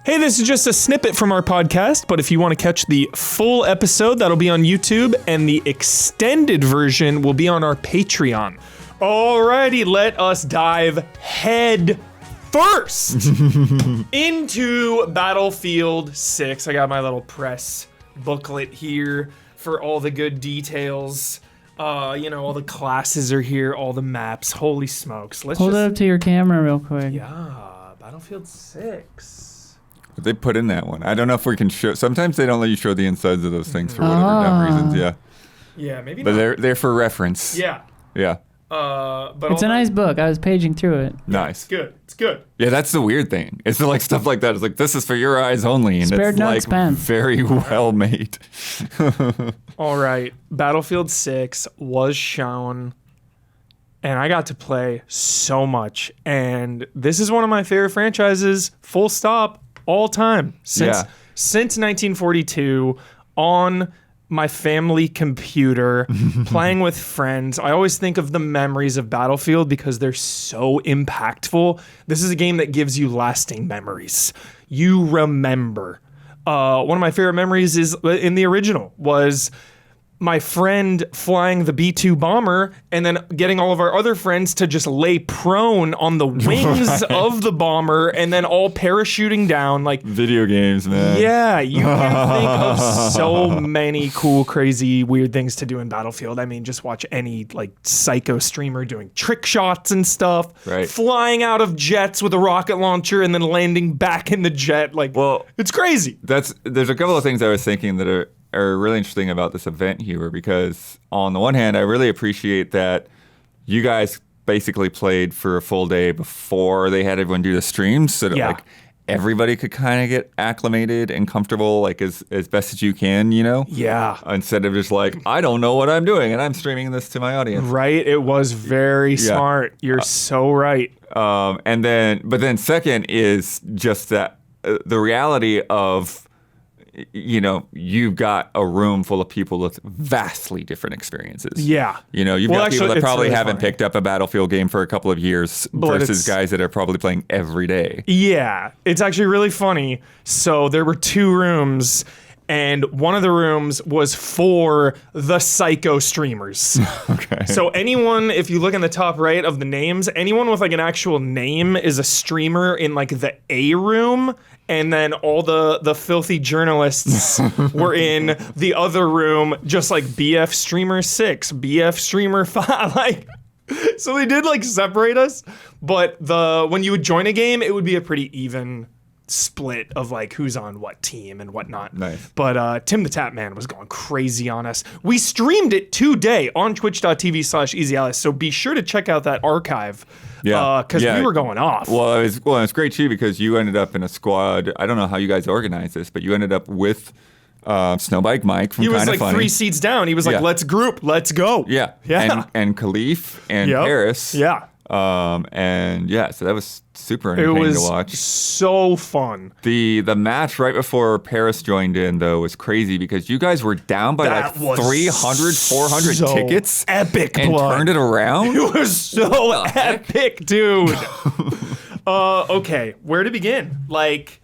Hey, this is just a snippet from our podcast, but if you want to catch the full episode, that'll be on YouTube, and the extended version will be on our Patreon. Alrighty, let us dive head first into Battlefield 6. I got my little press booklet here for all the good details. All the classes are here, all the maps. Holy smokes. Hold it up to your camera real quick. Yeah, Battlefield 6. They put in that one. I don't know if we can show. Sometimes they don't let you show the insides of those things for whatever dumb reasons. Yeah. Yeah, maybe But not. they're for reference. Yeah. Yeah. But It's a nice book. I was paging through it. Nice. It's good. Yeah, that's the weird thing. It's like stuff like that. It's like, this is for your eyes only. And Spared it's no like expense. very well made. All right. Battlefield 6 was shown, and I got to play so much. And this is one of my favorite franchises, full stop, all time. Since 1942, on my family computer, playing with friends. I always think of the memories of Battlefield because they're so impactful. This is a game that gives you lasting memories. You remember. One of my favorite memories is in the original was my friend flying the B-2 bomber and then getting all of our other friends to just lay prone on the wings of the bomber and then all parachuting down. Like, Video games, man. yeah, you can think of so many cool, crazy, weird things to do in Battlefield. I mean, just watch any like psycho streamer doing trick shots and stuff, Right. flying out of jets with a rocket launcher and then landing back in the jet. Like, Well, it's crazy. There's a couple of things I was thinking that are really interesting about this event here, because on the one hand, I really appreciate that you guys basically played for a full day before they had everyone do the streams, so that Yeah. like everybody could kind of get acclimated and comfortable, like as best as you can, you know? Yeah. Instead of just like, I don't know what I'm doing and I'm streaming this to my audience. Right? It was very smart. You're so right. But then second is just that the reality of, you've got a room full of people with vastly different experiences. Yeah. You've Well, got actually, people that it's probably really haven't funny. picked up a Battlefield game for a couple of years But versus it's- guys that are probably playing every day. Yeah, it's actually really funny. So there were two rooms, and one of the rooms was for the psycho streamers. Okay. So anyone, if you look in the top right of the names, anyone with like an actual name is a streamer in like the A room. And then all the filthy journalists were in the other room, just like BF Streamer 6, BF Streamer 5. Like, so they did like separate us, but when you would join a game, it would be a pretty even split of like who's on what team and whatnot. Nice. But Tim the Tap Man was going crazy on us. We streamed it today on twitch.tv/EasyAlice, so be sure to check out that archive. Yeah. Because we were going off. Well, it's great too, because you ended up in a squad. I don't know how you guys organized this, but you ended up with Snowbike Mike from He was Kinda like Funny. 3 seats down. He was like, Yeah. let's group, let's go. Yeah. Yeah. And Khalif and Yep. Paris. Yeah. So that was super It entertaining was to watch. so fun. The match right before Paris joined in, though, was crazy because you guys were down by That like was 300, 400 so tickets. epic, and blood. turned it around. It was so epic, dude. Okay, where to begin? Like,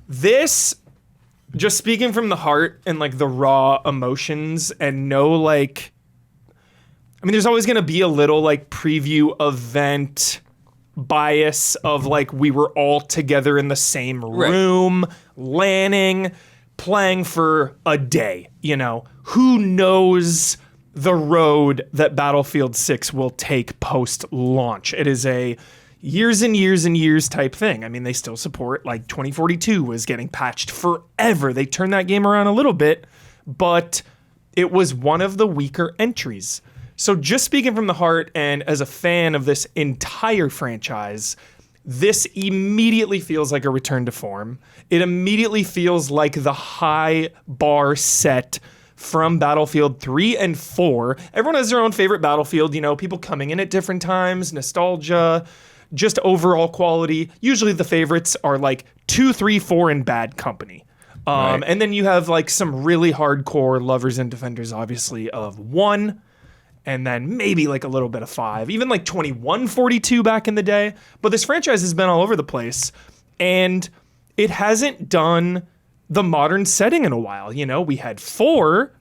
this, just speaking from the heart and like the raw emotions and no like, I mean, there's always going to be a little like preview event bias of like we were all together in the same room, LANing, playing for a day, Who knows the road that Battlefield 6 will take post-launch? It is a years and years and years type thing. I mean, they still support, like 2042 was getting patched forever. They turned that game around a little bit, but it was one of the weaker entries. So just speaking from the heart and as a fan of this entire franchise, this immediately feels like a return to form. It immediately feels like the high bar set from Battlefield 3 and 4. Everyone has their own favorite Battlefield, people coming in at different times, nostalgia, just overall quality. Usually the favorites are like 2, 3, 4 in bad company. Right. And then you have like some really hardcore lovers and defenders, obviously, of 1. And then maybe like a little bit of 5, even like 2142 back in the day. But this franchise has been all over the place. And it hasn't done the modern setting in a while. You know, we had 4,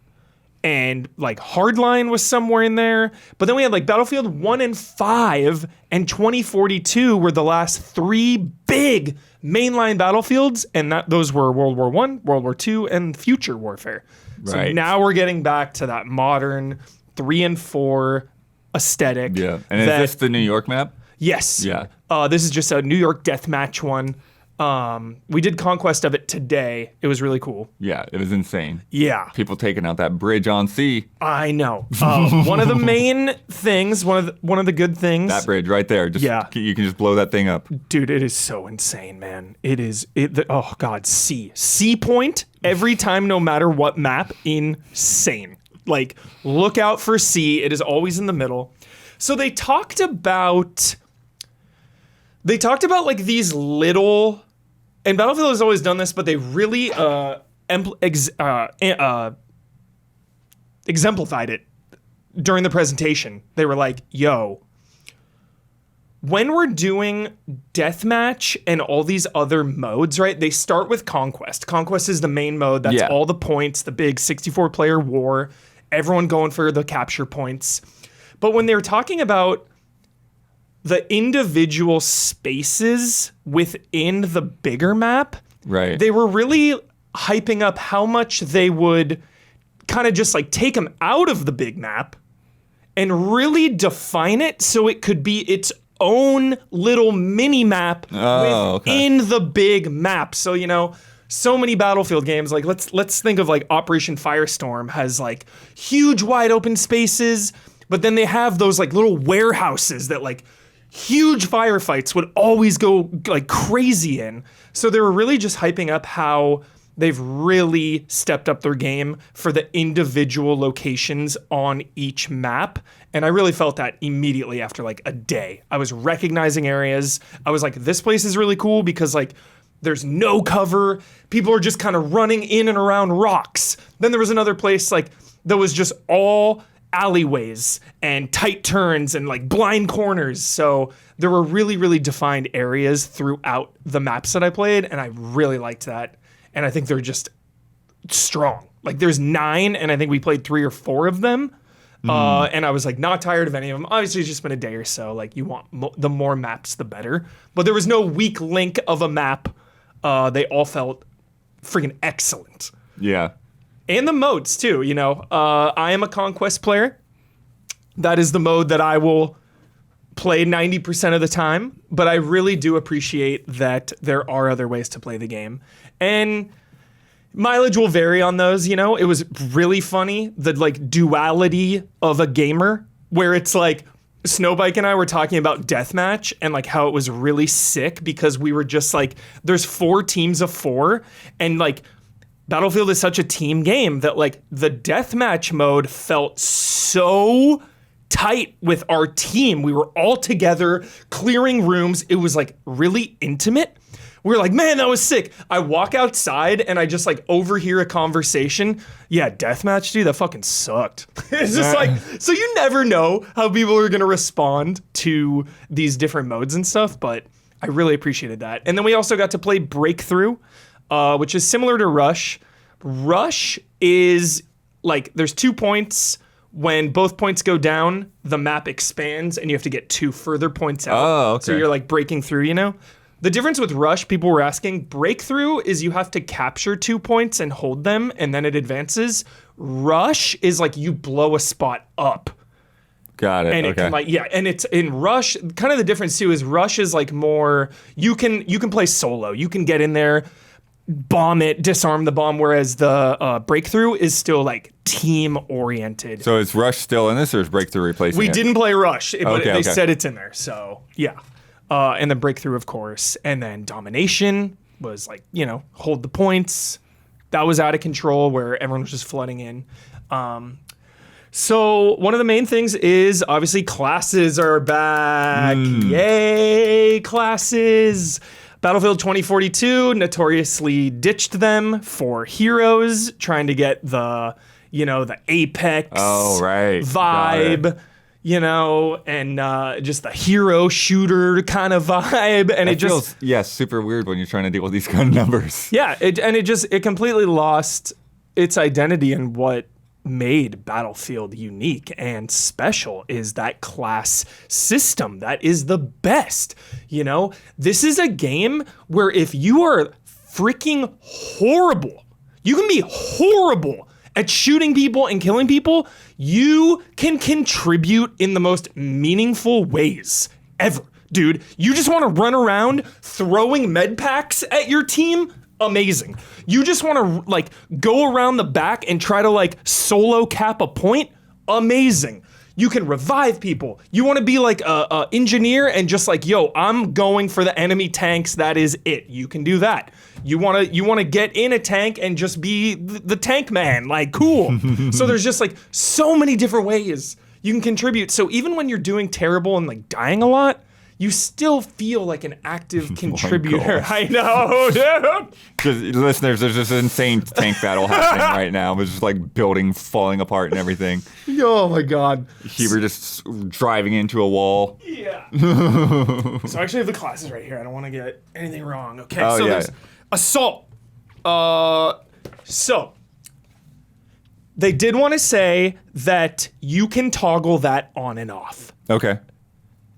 and like Hardline was somewhere in there, but then we had like Battlefield 1 and 5 and 2042 were the last 3 big mainline battlefields, and those were World War I, World War II, and future warfare. So Right. now we're getting back to that modern 3 and 4 aesthetic. Yeah. And is this the New York map? Yes. Yeah. This is just a New York deathmatch one. We did Conquest of it today. It was really cool. Yeah, it was insane. Yeah, People taking out that bridge on sea. I know. One of the main things, one of the good things. That bridge right there. Just, Yeah. You can just blow that thing up. Dude, it is so insane, man. It is. Oh God, C point every time, no matter what map. Insane. Like, look out for C. It is always in the middle. So they talked about like these little, and Battlefield has always done this, but they really exemplified it during the presentation. They were like, yo, when we're doing deathmatch and all these other modes, right? They start with Conquest. Conquest is the main mode. That's Yeah. all the points, the big 64-player war, everyone going for the capture points. But when they were talking about the individual spaces within the bigger map, Right. they were really hyping up how much they would kind of just like take them out of the big map and really define it so it could be its own little mini map within the big map. So, you know, so many Battlefield games, like let's think of like Operation Firestorm has like huge wide open spaces, but then they have those like little warehouses that like huge firefights would always go like crazy in. So they were really just hyping up how they've really stepped up their game for the individual locations on each map. And I really felt that immediately after like a day. I was recognizing areas. I was like, this place is really cool because like there's no cover. People are just kind of running in and around rocks. Then there was another place like that was just all alleyways and tight turns and like blind corners. So there were really, really defined areas throughout the maps that I played. And I really liked that. And I think they're just strong. Like there's 9 and I think we played 3 or 4 of them. And I was like not tired of any of them. Obviously it's just been a day or so. Like you want the more maps, the better. But there was no weak link of a map. They all felt freaking excellent. Yeah. And the modes too, you know. I am a Conquest player. That is the mode that I will play 90% of the time. But I really do appreciate that there are other ways to play the game. And mileage will vary on those, you know. It was really funny, the like duality of a gamer, where it's like Snowbike and I were talking about deathmatch and like how it was really sick because we were just like, there's 4 teams of 4 and like Battlefield is such a team game that like the deathmatch mode felt so tight with our team. We were all together clearing rooms. It was like really intimate. We were like, man, that was sick. I walk outside and I just like overhear a conversation. Yeah, deathmatch, dude, that fucking sucked. It's just like, so you never know how people are gonna respond to these different modes and stuff, but I really appreciated that. And then we also got to play Breakthrough, which is similar to Rush. Rush is like, there's 2 points. When both points go down, the map expands and you have to get 2 further points out. Oh, okay. So you're like breaking through, you know? The difference with Rush, people were asking, Breakthrough is you have to capture 2 points and hold them and then it advances. Rush is like you blow a spot up. Got it. And it Okay. can like, yeah, and it's in Rush, kind of the difference too is Rush is like more, you can play solo. You can get in there, bomb it, disarm the bomb, whereas the Breakthrough is still like team oriented. So is Rush still in this, or is Breakthrough replacing We it? didn't play Rush, but Okay, they okay. said it's in there. So yeah. And then Breakthrough, of course. And then Domination was like, you know, hold the points. That was out of control where everyone was just flooding in. So one of the main things is obviously classes are back. Yay, classes. Battlefield 2042 notoriously ditched them for heroes, trying to get the, you know, the Apex Oh, right. Got it. vibe. you know, and just the hero shooter kind of vibe. And it feels, super weird when you're trying to deal with these kind of numbers. Yeah, it completely lost its identity, and what made Battlefield unique and special is that class system that is the best. You know, this is a game where if you are freaking horrible, you can be horrible at shooting people and killing people, you can contribute in the most meaningful ways ever. Dude, you just want to run around throwing med packs at your team? Amazing. You just want to like go around the back and try to like solo cap a point? Amazing. You can revive people. You want to be like a engineer and just like, yo, I'm going for the enemy tanks. That is it. You can do that. You want to get in a tank and just be the tank man. Like, cool. So there's just like so many different ways you can contribute. So even when you're doing terrible and like dying a lot, you still feel like an active contributor. I know, dude. Just, listeners, there's this insane tank battle happening right now. It's just like building falling apart and everything. Oh my God. Huber just driving into a wall. Yeah. So I actually have the classes right here. I don't want to get anything wrong. Okay, so there's Assault. So they did want to say that you can toggle that on and off. Okay.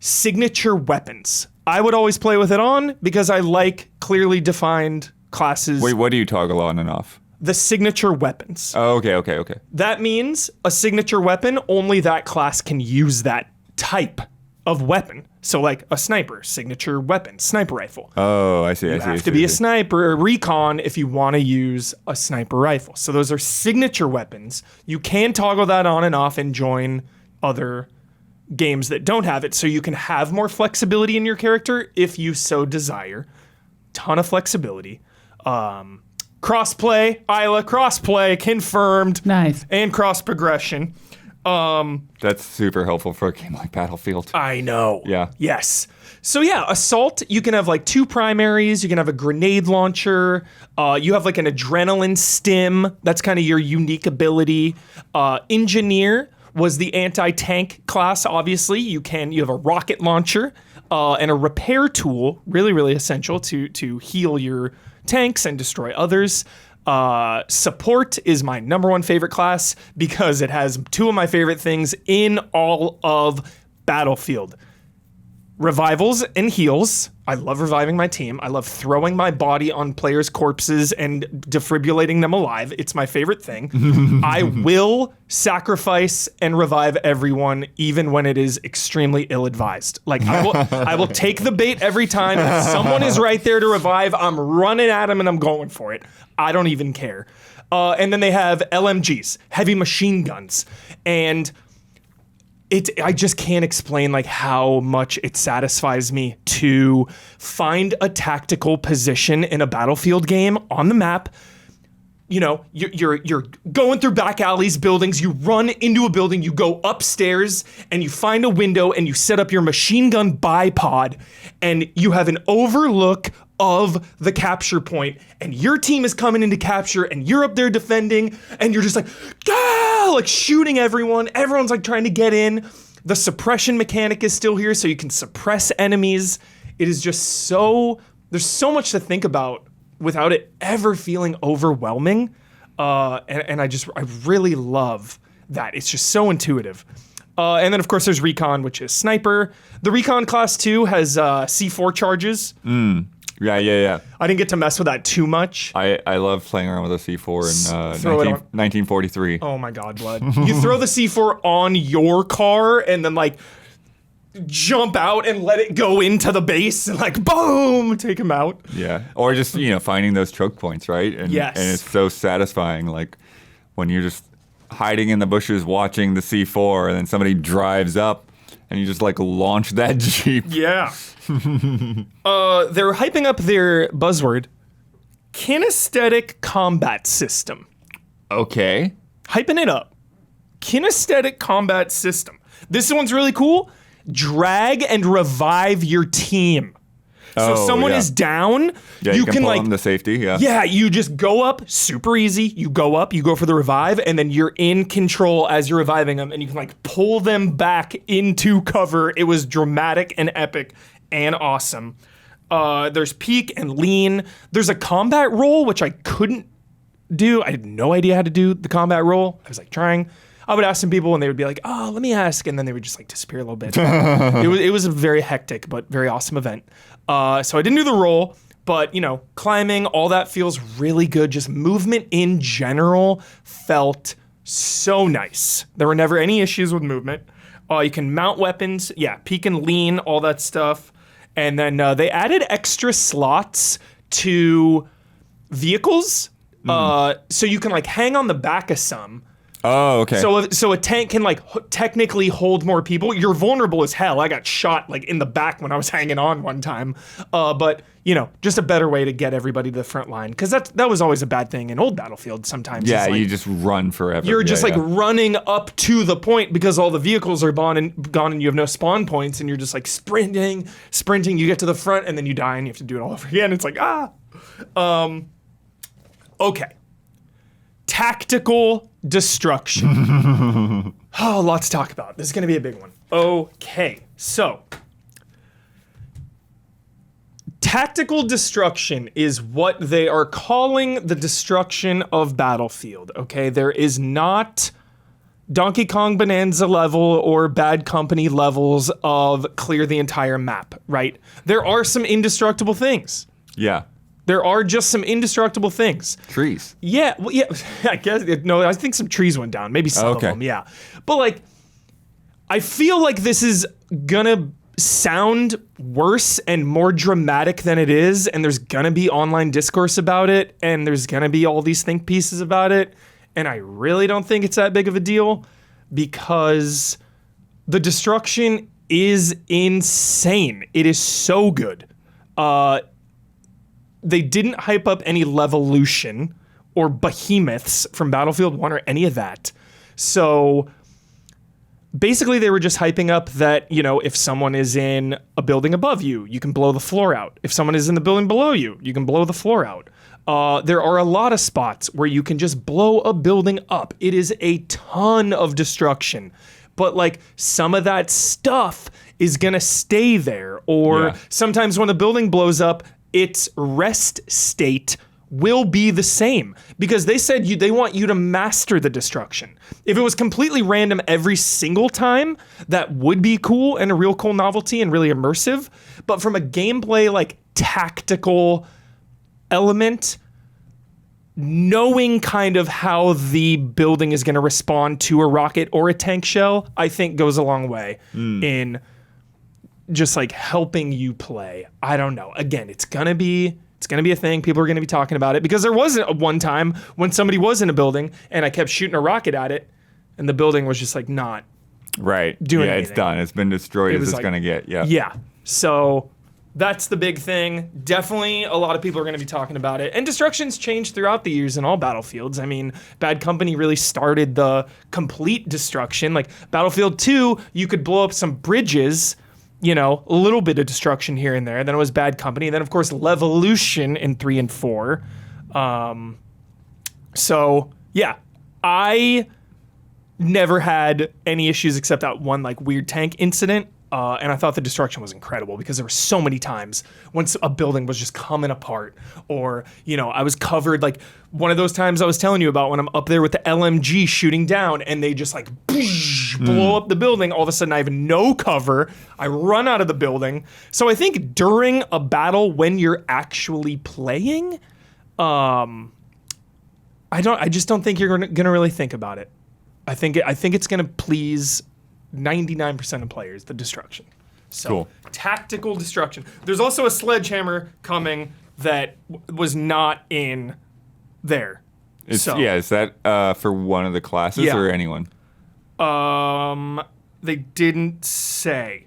Signature weapons. I would always play with it on because I like clearly defined classes. Wait, what do you toggle on and off? The signature weapons. Oh, okay. That means a signature weapon, only that class can use that type of weapon. So like a sniper, signature weapon, sniper rifle. Oh, I see. You have to be a sniper or recon if you want to use a sniper rifle. So those are signature weapons. You can toggle that on and off and join other games that don't have it, so you can have more flexibility in your character if you so desire. Ton of flexibility. Crossplay, Isla, crossplay confirmed. Nice. And cross progression. That's super helpful for a game like Battlefield. I know. Yeah. Yes. So yeah, Assault, you can have like 2 primaries. You can have a grenade launcher. You have like an adrenaline stim. That's kind of your unique ability. Engineer was the anti-tank class, obviously. You have a rocket launcher and a repair tool, really, really essential to heal your tanks and destroy others. Support is my number 1 favorite class because it has 2 of my favorite things in all of Battlefield. Revivals and heals. I love reviving my team. I love throwing my body on players' corpses and defibrillating them alive. It's my favorite thing. I will sacrifice and revive everyone, even when it is extremely ill-advised. Like I will take the bait every time. If someone is right there to revive, I'm running at them and I'm going for it. I don't even care. And then they have LMGs, heavy machine guns, and I just can't explain like how much it satisfies me to find a tactical position in a Battlefield game on the map. You know, you're going through back alleys, buildings, you run into a building, you go upstairs and you find a window and you set up your machine gun bipod and you have an overlook of the capture point and your team is coming into capture and you're up there defending and you're just like, ah, like shooting everyone. Everyone's like trying to get in. The suppression mechanic is still here so you can suppress enemies. It is just there's so much to think about without it ever feeling overwhelming. And I really love that. It's just so intuitive. And then of course there's Recon, which is sniper. The Recon class 2 has C4 charges. Yeah. I didn't get to mess with that too much. I love playing around with a C4 in Throw it on. 1943. Oh my God, blood. You throw the C4 on your car and then like jump out and let it go into the base and like boom, take him out. Yeah. Or just, finding those choke points, right? And, Yes. And it's so satisfying, like when you're just hiding in the bushes watching the C4 and then somebody drives up and you just like launch that Jeep. Yeah. They're hyping up their buzzword, kinesthetic combat system. Okay. Hyping it up. Kinesthetic combat system. This one's really cool. Drag and revive your team. So Oh, someone yeah. is down, Yeah, you can can pull like them to safety. Yeah. yeah, you just go up, super easy. You go up, you go for the revive, and then you're in control as you're reviving them, and you can like pull them back into cover. It was dramatic and epic and awesome. There's peek and lean. There's a combat roll, which I couldn't do. I had no idea how to do the combat roll. I was like trying. I would ask some people and they would be like, oh, let me ask. And then they would just like disappear a little bit. It was a very hectic but very awesome event. So I didn't do the roll, but you know, climbing, all that feels really good. Just movement in general felt so nice. There were never any issues with movement. You can mount weapons. Yeah, peek and lean, all that stuff. And then they added extra slots to vehicles. So you can like hang on the back of some. Oh, okay. So a tank can like technically hold more people. You're vulnerable as hell. I got shot like in the back when I was hanging on one time. But you know, just a better way to get everybody to the front line, because that was always a bad thing in old Battlefield. Sometimes yeah, it's like, you just run forever. you're just Yeah, like yeah. running up to the point because all the vehicles are gone and you have no spawn points, and you're just like sprinting. You get to the front and then you die and you have to do it all over again. It's like okay. Tactical destruction. Oh, lots to talk about. This is going to be a big one. Okay, so tactical destruction is what they are calling the destruction of Battlefield. Okay, there is not Donkey Kong Bonanza level or Bad Company levels of clear the entire map, right? There are some indestructible things. Yeah. There are just some indestructible things. Trees. Yeah, well, yeah. I guess no. I think some trees went down. Maybe some of Okay. them. Yeah, but like, I feel like this is gonna sound worse and more dramatic than it is, and there's gonna be online discourse about it, and there's gonna be all these think pieces about it, and I really don't think it's that big of a deal because the destruction is insane. It is so good. They didn't hype up any Levolution or behemoths from Battlefield 1 or any of that. So basically they were just hyping up that, you know, if someone is in a building above you, you can blow the floor out. If someone is in the building below you, you can blow the floor out. There are a lot of spots where you can just blow a building up. It is a ton of destruction. But like some of that stuff is gonna stay there. Or Yeah. sometimes when a building blows up, its rest state will be the same because they said they want you to master the destruction. If it was completely random every single time, that would be cool and a real cool novelty and really immersive. But from a gameplay like tactical element, knowing kind of how the building is going to respond to a rocket or a tank shell, I think goes a long way in just like helping you play. I don't know. Again, it's gonna be a thing. People are gonna be talking about it because there wasn't a one time when somebody was in a building and I kept shooting a rocket at it, and the building was just like not Right. doing yeah, anything. it's done. It's been destroyed as was it's like- going to get. Yeah. Yeah. So that's the big thing. Definitely a lot of people are going to be talking about it. And destruction's changed throughout the years in all Battlefields. I mean, Bad Company really started the complete destruction. Like Battlefield 2, you could blow up some bridges, you know, a little bit of destruction here and there. Then it was Bad Company. And then, of course, Levolution in 3 and 4. So, yeah, I never had any issues except that one, like, weird tank incident. And I thought the destruction was incredible because there were so many times when a building was just coming apart, or, you know, I was covered, like one of those times I was telling you about when I'm up there with the LMG shooting down and they just like blow up the building. All of a sudden I have no cover. I run out of the building. So I think during a battle when you're actually playing, I just don't think you're gonna really think about it. I think it's gonna please 99% of players, the destruction. So, Cool. Tactical destruction. There's also a sledgehammer coming that was not in there. It's, So, yeah, is that for one of the classes Yeah. or anyone? They didn't say.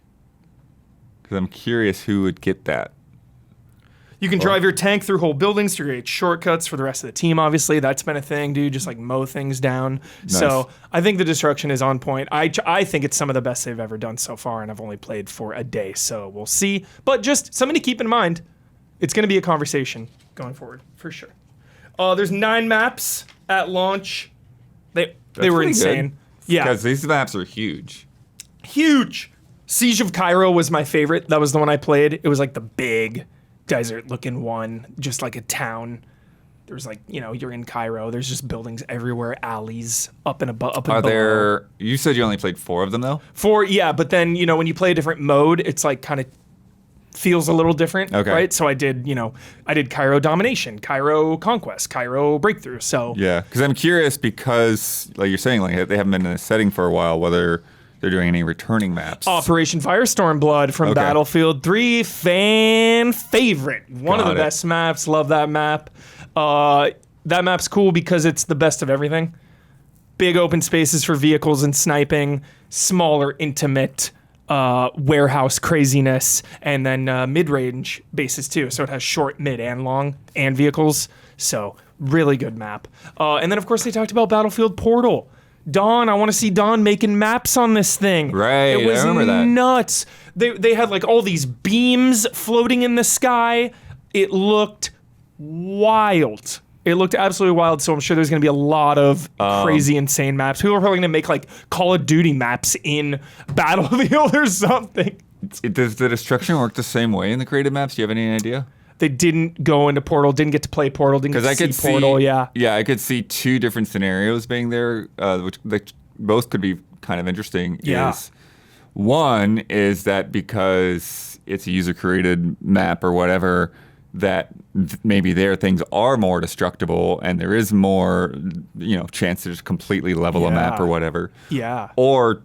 Because I'm curious who would get that. You can drive your tank through whole buildings to create shortcuts for the rest of the team, obviously. That's been a thing, dude. Just like mow things down. Nice. So I think the destruction is on point. I think it's some of the best they've ever done so far, and I've only played for a day, so we'll see. But just something to keep in mind. It's going to be a conversation going forward, for sure. There's 9 maps at launch. They were pretty insane. good. Yeah. Because these maps are huge. Huge. Siege of Cairo was my favorite. That was the one I played. It was like the big desert-looking one, just like a town. There was like, you're in Cairo. There's just buildings everywhere, alleys, up and above. Up and Are below. there? You said you only played 4 of them though. 4, yeah, but then, when you play a different mode, it's like kind of feels a little different, Okay. right? So I did Cairo Domination, Cairo Conquest, Cairo Breakthrough. So Yeah, because I'm curious because, like you're saying, like they haven't been in a setting for a while. Whether they're doing any returning maps. Operation Firestorm Blood from Okay. Battlefield 3, fan favorite. One of Got the it. best maps. Love that map. That map's cool because it's the best of everything. Big open spaces for vehicles and sniping, smaller, intimate warehouse craziness, and then mid-range bases too. So it has short, mid, and long, and vehicles. So really good map. And then, of course, they talked about Battlefield Portal. Dawn, I want to see Dawn making maps on this thing. Right, It was I remember that. nuts. They had like all these beams floating in the sky. It looked wild. It looked absolutely wild. So I'm sure there's going to be a lot of crazy, insane maps. People are probably going to make like Call of Duty maps in Battlefield or something. Does the destruction work the same way in the creative maps? Do you have any idea? They didn't go into Portal, didn't get to play Portal, didn't get Because to I could see Portal. Yeah. Yeah, I could see 2 different scenarios being there, which both could be kind of interesting. Yeah. One is that because it's a user-created map or whatever, that maybe their things are more destructible and there is more, chance to just completely level a map Yeah. or whatever. Yeah. Or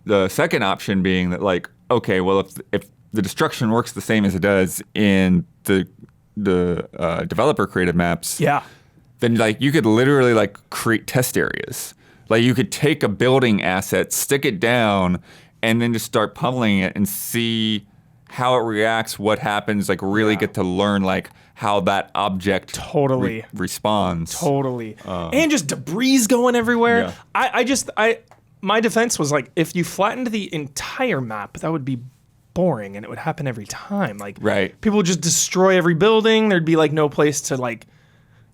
the second option being that, like, okay, well, if the destruction works the same as it does in the developer created maps, Yeah. then like you could literally like create test areas. Like you could take a building asset, stick it down, and then just start pummeling it and see how it reacts, what happens. Like really get to learn like how that object Totally. responds. Totally. And just debris going everywhere. Yeah. My defense was like, if you flattened the entire map, that would be boring and it would happen every time. Like, Right. people would just destroy every building. There'd be like no place to like,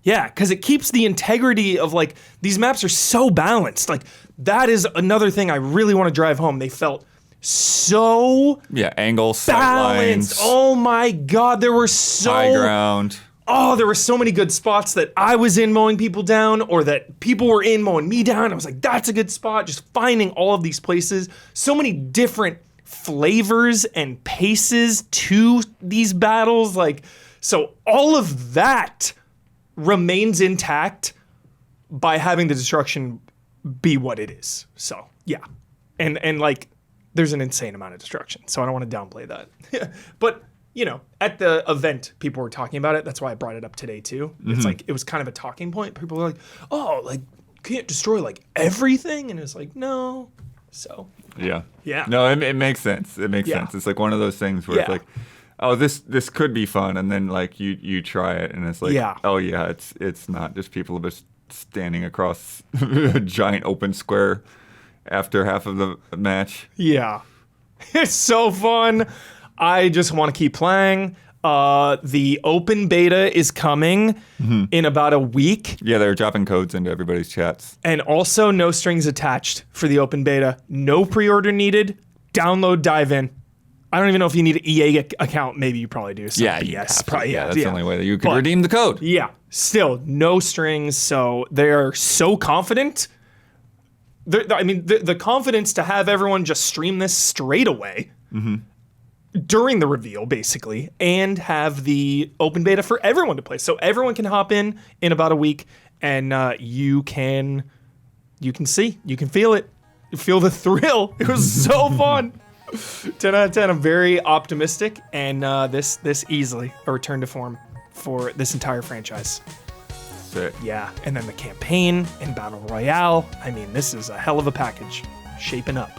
yeah, because it keeps the integrity of like, these maps are so balanced. Like, that is another thing I really want to drive home. They felt so Yeah, angles, sight balanced. lines, Oh my God, there were so high ground. there were so many good spots that I was in mowing people down or that people were in mowing me down. I was like, that's a good spot. Just finding all of these places. So many different flavors and paces to these battles. Like, so all of that remains intact by having the destruction be what it is. So, yeah. And like, there's an insane amount of destruction. So I don't want to downplay that. But at the event, people were talking about it. That's why I brought it up today too. It's like, it was kind of a talking point. People were like, oh, like, can't destroy like everything. And it's like, no. So, Yeah. Yeah. No, it makes sense. It makes Yeah. sense. It's like one of those things where it's Yeah. like, oh, this could be fun, and then like you try it, and it's like, Yeah. oh yeah, it's not. Just people just standing across a giant open square after half of the match. yeah. It's so fun. I just want to keep playing. The open beta is coming in about a week. Yeah, they're dropping codes into everybody's chats. And also no strings attached for the open beta. No pre-order needed. Download, dive in. I don't even know if you need an EA account. Maybe you probably do. Some Yeah, BS. you have to. Probably, Yeah, that's the only way that you could But- redeem the code. Yeah. Still, no strings. So they're so confident. The confidence to have everyone just stream this straight away during the reveal, basically, and have the open beta for everyone to play. So everyone can hop in about a week, and you can see, you can feel it. You feel the thrill. It was so fun. 10 out of 10. I'm very optimistic, and this easily a return to form for this entire franchise. Sick. Yeah, and then the campaign and Battle Royale. I mean, this is a hell of a package shaping up.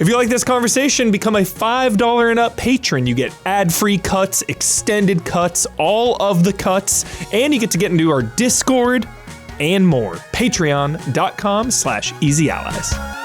If you like this conversation, become a $5 and up patron. You get ad-free cuts, extended cuts, all of the cuts, and you get to get into our Discord and more. Patreon.com/EasyAllies.